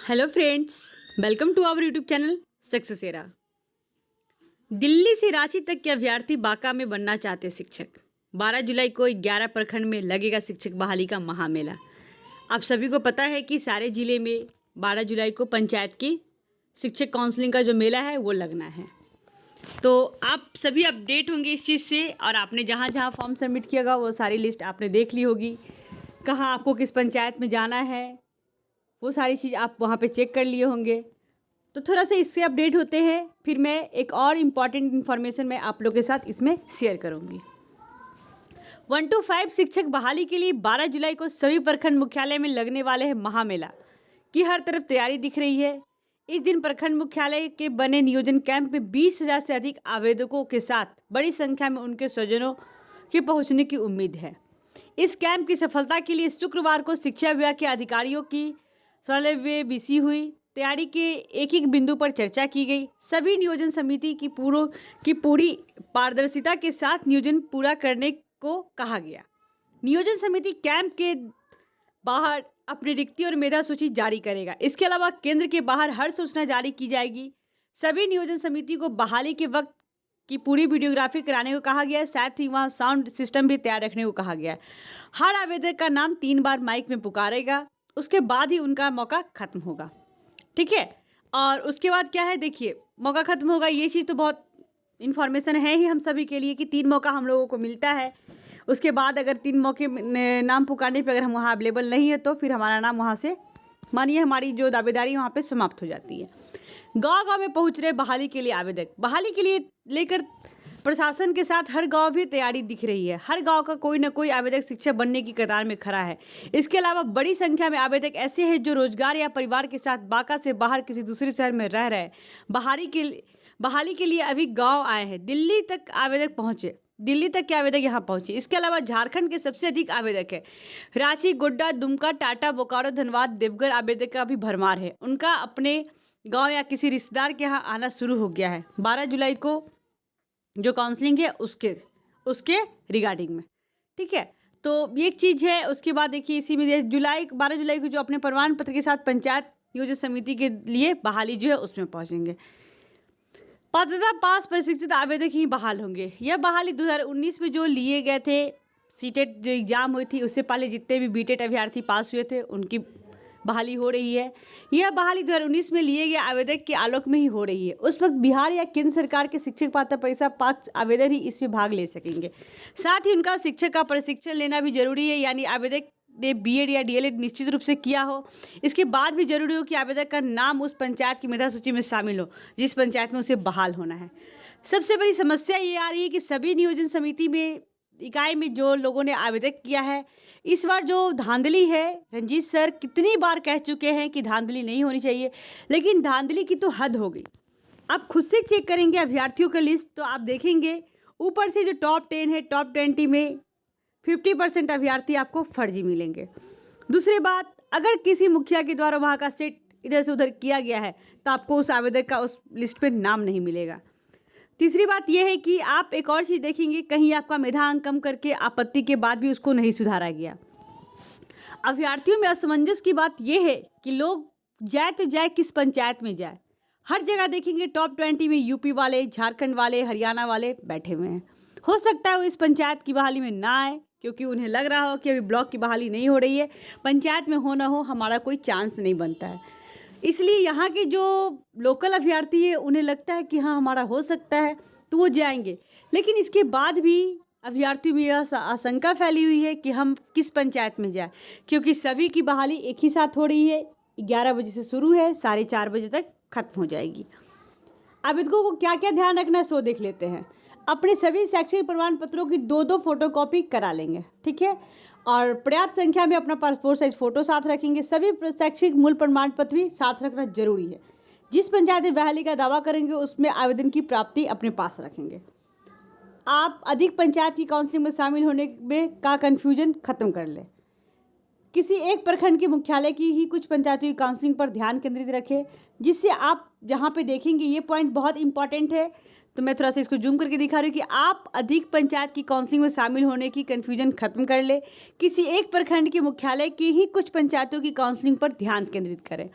Hello friends, welcome to our YouTube channel success era. Delhi से रांची तक के अभ्यर्थी बांका में बनना चाहते शिक्षक। 12 जुलाई को 11 प्रखंड में लगेगा शिक्षक बहाली का महामेला। आप सभी को पता है कि सारे जिले में 12 जुलाई को पंचायत की शिक्षक काउंसलिंग का जो मेला है वो लगना है। तो आप सभी अपडेट होंगे इस चीज़ से, और आपने जहाँ जहाँ फॉर्म सबमिट किया होगा वो सारी लिस्ट आपने देख ली होगी। कहाँ आपको किस पंचायत में जाना है वो सारी चीज़ आप वहाँ पे चेक कर लिए होंगे। तो थोड़ा सा इससे अपडेट होते हैं, फिर मैं एक और इम्पॉर्टेंट इन्फॉर्मेशन मैं आप लोग के साथ इसमें शेयर करूँगी। 1 to 5 शिक्षक बहाली के लिए 12 जुलाई को सभी प्रखंड मुख्यालय में लगने वाले हैं महामेला की हर तरफ तैयारी दिख रही है। इस दिन प्रखंड मुख्यालय के बने नियोजन कैंप में 20,000 से अधिक आवेदकों के साथ बड़ी संख्या में उनके स्वजनों के पहुँचने की उम्मीद है। इस कैंप की सफलता के लिए शुक्रवार को शिक्षा विभाग के अधिकारियों की 16वीं बीसी हुई। तैयारी के एक एक बिंदु पर चर्चा की गई। सभी नियोजन समिति की पूरी पारदर्शिता के साथ नियोजन पूरा करने को कहा गया। नियोजन समिति कैंप के बाहर अपनी रिक्ति और मेधा सूची जारी करेगा। इसके अलावा केंद्र के बाहर हर सूचना जारी की जाएगी। सभी नियोजन समिति को बहाली के वक्त की पूरी वीडियोग्राफी कराने को कहा गया है। साथ ही वहाँ साउंड सिस्टम भी तैयार रखने को कहा गया है। हर आवेदक का नाम 3 बार माइक में पुकारेगा, उसके बाद ही उनका मौका खत्म होगा। ठीक है, और उसके बाद क्या है, देखिए मौका खत्म होगा, ये चीज़ तो बहुत इन्फॉर्मेशन है ही हम सभी के लिए कि 3 मौका हम लोगों को मिलता है। उसके बाद अगर 3 मौके नाम पुकारने पर अगर हम वहाँ अवेलेबल नहीं है तो फिर हमारा नाम वहाँ से, मानिए हमारी जो दावेदारी वहाँ पे समाप्त हो जाती है। गांव-गांव में पहुँच रहे बहाली के लिए आवेदक। बहाली के लिए लेकर प्रशासन के साथ हर गांव भी तैयारी दिख रही है। हर गांव का कोई न कोई आवेदक शिक्षक बनने की कतार में खड़ा है। इसके अलावा बड़ी संख्या में आवेदक ऐसे हैं जो रोजगार या परिवार के साथ बांका से बाहर किसी दूसरे शहर में रह रहे हैं। बहाली के लिए अभी गांव आए हैं। दिल्ली तक के आवेदक यहाँ पहुंचे। इसके अलावा झारखंड के सबसे अधिक आवेदक है। रांची, गोड्डा, दुमका, टाटा, बोकारो, धनबाद, देवघर आवेदक का भी भरमार है। उनका अपने गाँव या किसी रिश्तेदार के यहाँ आना शुरू हो गया है 12 जुलाई को जो काउंसलिंग है उसके रिगार्डिंग में। ठीक है, तो ये एक चीज़ है। उसके बाद देखिए इसी में 12 जुलाई को जो अपने प्रमाण पत्र के साथ पंचायत नियोजन समिति के लिए बहाली जो है उसमें पहुंचेंगे। पात्रता पास प्रशिक्षित आवेदक ही बहाल होंगे। यह बहाली 2019 में जो लिए गए थे, सीटेट जो एग्ज़ाम हुई थी उससे पहले जितने भी बीटेट अभ्यर्थी पास हुए थे उनकी बहाली हो रही है। यह बहाली 2019 में लिए गए आवेदक के आलोक में ही हो रही है। उस वक्त बिहार या केंद्र सरकार के शिक्षक पात्रता परीक्षा पास आवेदक ही इसमें भाग ले सकेंगे। साथ ही उनका शिक्षक का प्रशिक्षण लेना भी जरूरी है, यानी आवेदक ने बीएड या डीएलएड निश्चित रूप से किया हो। इसके बाद भी जरूरी हो कि आवेदक का नाम उस पंचायत की मेधा सूची में शामिल हो जिस पंचायत में उसे बहाल होना है। सबसे बड़ी समस्या ये आ रही है कि सभी नियोजन समिति में इकाई में जो लोगों ने आवेदक किया है, इस बार जो धांधली है, रंजीत सर कितनी बार कह चुके हैं कि धांधली नहीं होनी चाहिए, लेकिन धांधली की तो हद हो गई। आप खुद से चेक करेंगे अभ्यर्थियों का लिस्ट तो आप देखेंगे ऊपर से जो टॉप 10 है, टॉप 20 में 50% अभ्यर्थी आपको फर्जी मिलेंगे। दूसरी बात, अगर किसी मुखिया के द्वारा वहाँ का सेट इधर से उधर किया गया है तो आपको उस आवेदक का उस लिस्ट पर नाम नहीं मिलेगा। तीसरी बात यह है कि आप एक और चीज़ देखेंगे, कहीं आपका मेधा अंक कम करके आपत्ति के बाद भी उसको नहीं सुधारा गया। अभ्यर्थियों में असमंजस की बात यह है कि लोग जाए तो जाए किस पंचायत में जाए। हर जगह देखेंगे टॉप 20 में यूपी वाले, झारखंड वाले, हरियाणा वाले बैठे हुए हैं। हो सकता है वो इस पंचायत की बहाली में ना आए क्योंकि उन्हें लग रहा हो कि अभी ब्लॉक की बहाली नहीं हो रही है, पंचायत में हो ना हो हमारा कोई चांस नहीं बनता है। इसलिए यहाँ के जो लोकल अभ्यर्थी है उन्हें लगता है कि हाँ हमारा हो सकता है तो वो जाएंगे, लेकिन इसके बाद भी अभ्यर्थियों में यह आशंका फैली हुई है कि हम किस पंचायत में जाए, क्योंकि सभी की बहाली एक ही साथ हो रही है। 11 बजे से शुरू है, 4:30 बजे तक खत्म हो जाएगी। आवेदकों को क्या क्या ध्यान रखना है सो देख लेते हैं। अपने सभी शैक्षणिक प्रमाण पत्रों की 2-2 फोटोकॉपी करा लेंगे। ठीक है, और पर्याप्त संख्या में अपना पासपोर्ट साइज फोटो साथ रखेंगे। सभी शैक्षिक मूल प्रमाण पत्र भी साथ रखना जरूरी है। जिस पंचायत में बहाली का दावा करेंगे उसमें आवेदन की प्राप्ति अपने पास रखेंगे। आप अधिक पंचायत की काउंसलिंग में शामिल होने में का कन्फ्यूजन खत्म कर लें। किसी एक प्रखंड के मुख्यालय की ही कुछ पंचायतों की काउंसलिंग पर ध्यान केंद्रित रखें, जिससे आप जहाँ पे देखेंगे ये पॉइंट बहुत इंपॉर्टेंट है। तो मैं थोड़ा सा इसको जूम करके दिखा रही हूँ कि आप अधिक पंचायत की काउंसलिंग में शामिल होने की कन्फ्यूजन खत्म कर ले। किसी एक प्रखंड के मुख्यालय की ही कुछ पंचायतों की काउंसलिंग पर ध्यान केंद्रित करें।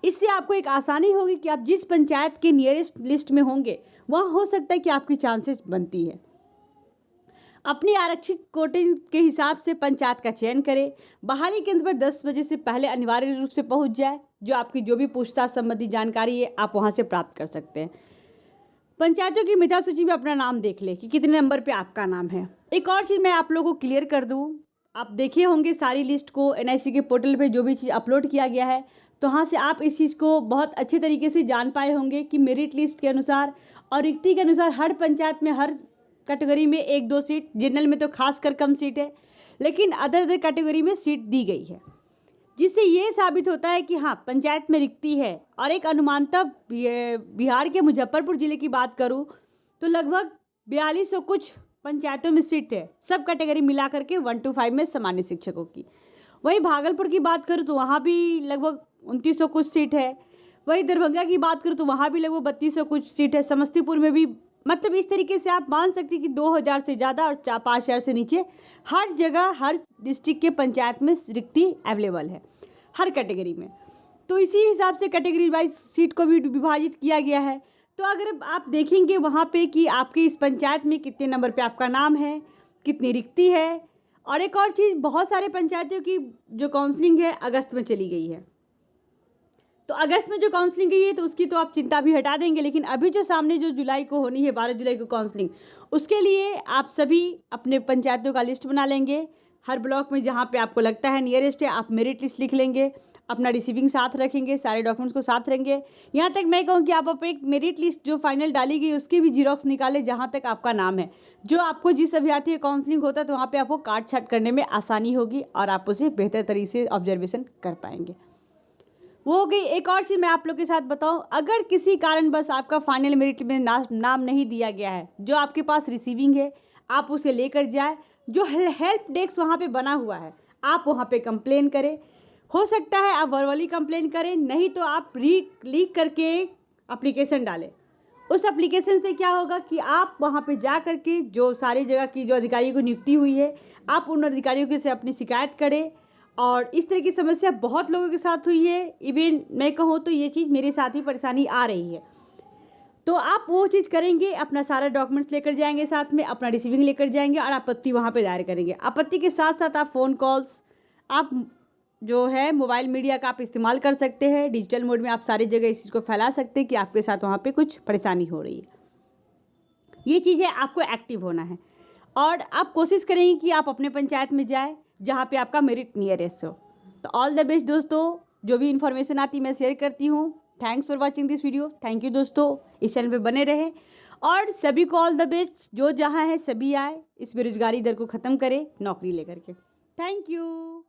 इससे आपको एक आसानी होगी कि आप जिस पंचायत के नियरेस्ट लिस्ट में होंगे वहाँ हो सकता है कि आपकी चांसेस बनती है। अपनी आरक्षित कोटे के हिसाब से पंचायत का चयन करें। बहाली केंद्र पर 10 बजे से पहले अनिवार्य रूप से पहुंच जाए। जो आपकी जो भी पूछताछ संबंधी जानकारी है आप वहां से प्राप्त कर सकते हैं। पंचायतों की मेधा सूची में अपना नाम देख ले कि कितने नंबर पे आपका नाम है। एक और चीज़ मैं आप लोगों को क्लियर कर दूँ, आप देखे होंगे सारी लिस्ट को NIC के पोर्टल पे जो भी चीज़ अपलोड किया गया है, तो वहाँ से आप इस चीज़ को बहुत अच्छे तरीके से जान पाए होंगे कि मेरिट लिस्ट के अनुसार और रिक्ति के अनुसार हर पंचायत में हर कैटेगरी में 1-2 सीट, जनरल में तो खासकर कम सीट है, लेकिन अदर कैटेगरी में सीट दी गई है, जिससे ये साबित होता है कि हाँ पंचायत में रिक्ति है। और एक अनुमानतः बिहार के मुजफ्फरपुर ज़िले की बात करूँ तो लगभग 4200 कुछ पंचायतों में सीट है, सब कैटेगरी मिला करके 1 to 5 में सामान्य शिक्षकों की। वहीं भागलपुर की बात करूँ तो वहाँ भी लगभग 2900 कुछ सीट है। वहीं दरभंगा की बात करूँ तो वहाँ भी लगभग 3200 कुछ सीट है। समस्तीपुर में भी, मतलब इस तरीके से आप मान सकते हैं कि 2000 से ज़्यादा और 5000 से नीचे हर जगह हर डिस्ट्रिक्ट के पंचायत में रिक्ति अवेलेबल है हर कैटेगरी में। तो इसी हिसाब से कैटेगरी वाइज सीट को भी विभाजित किया गया है। तो अगर आप देखेंगे वहाँ पे कि आपकी इस पंचायत में कितने नंबर पे आपका नाम है, कितनी रिक्ति है। और एक और चीज़, बहुत सारे पंचायतों की जो काउंसलिंग है अगस्त में चली गई है। तो अगस्त में जो काउंसलिंग गई है तो उसकी तो आप चिंता भी हटा देंगे, लेकिन अभी जो सामने जो जुलाई को होनी है 12 जुलाई को काउंसलिंग, उसके लिए आप सभी अपने पंचायतों का लिस्ट बना लेंगे। हर ब्लॉक में जहाँ पे आपको लगता है नियरेस्ट है आप मेरिट लिस्ट लिख लेंगे, अपना रिसीविंग साथ रखेंगे, सारे डॉक्यूमेंट्स को साथ रखेंगे। यहाँ तक मैं कहूँ कि आप एक मेरिट लिस्ट जो फाइनल डाली गई उसकी भी जीरोक्स निकालें जहाँ तक आपका नाम है। जो आपको जिस अभ्यर्थी का काउंसलिंग होता है तो वहाँ पे आपको काट छाट करने में आसानी होगी और आप उसे बेहतर तरीके से ऑब्जर्वेशन कर पाएंगे। वो हो गई। एक और चीज़ मैं आप लोग के साथ बताऊं, अगर किसी कारण बस आपका फाइनल मेरिट में नाम नहीं दिया गया है, जो आपके पास रिसीविंग है आप उसे लेकर जाए। जो हेल्प डेस्क वहाँ पे बना हुआ है आप वहाँ पे कंप्लेन करें। हो सकता है आप वर्बली कंप्लेन करें, नहीं तो आप लीक करके एप्लीकेशन डालें। उस एप्लीकेशन से क्या होगा कि आप वहाँ पे जा करके जो सारी जगह की जो अधिकारियों को नियुक्ति हुई है आप उन अधिकारियों के से अपनी शिकायत करें। और इस तरह की समस्या बहुत लोगों के साथ हुई है। इवन मैं कहूँ तो ये चीज़ मेरे साथ ही परेशानी आ रही है। तो आप वो चीज़ करेंगे, अपना सारा डॉक्यूमेंट्स लेकर जाएंगे, साथ में अपना रिसीविंग लेकर जाएंगे और आपत्ति वहाँ पे दायर करेंगे। आपत्ति के साथ साथ आप फ़ोन कॉल्स, आप जो है मोबाइल मीडिया का आप इस्तेमाल कर सकते हैं। डिजिटल मोड में आप सारी जगह इस चीज़ को फैला सकते हैं कि आपके साथ वहाँ पे कुछ परेशानी हो रही है। ये चीज़ है, आपको एक्टिव होना है और आप कोशिश करेंगे कि आप अपने पंचायत में जाए जहाँ पे आपका मेरिट नियरेस्ट हो। तो ऑल द बेस्ट दोस्तों, जो भी इन्फॉर्मेशन आती मैं शेयर करती हूँ। Thanks for watching this video. Thank you दोस्तों, इस चैनल पे बने रहे और सभी को ऑल द बेस्ट। जो जहाँ है सभी आए, इस बेरोजगारी दर को ख़त्म करें नौकरी लेकर के। Thank you.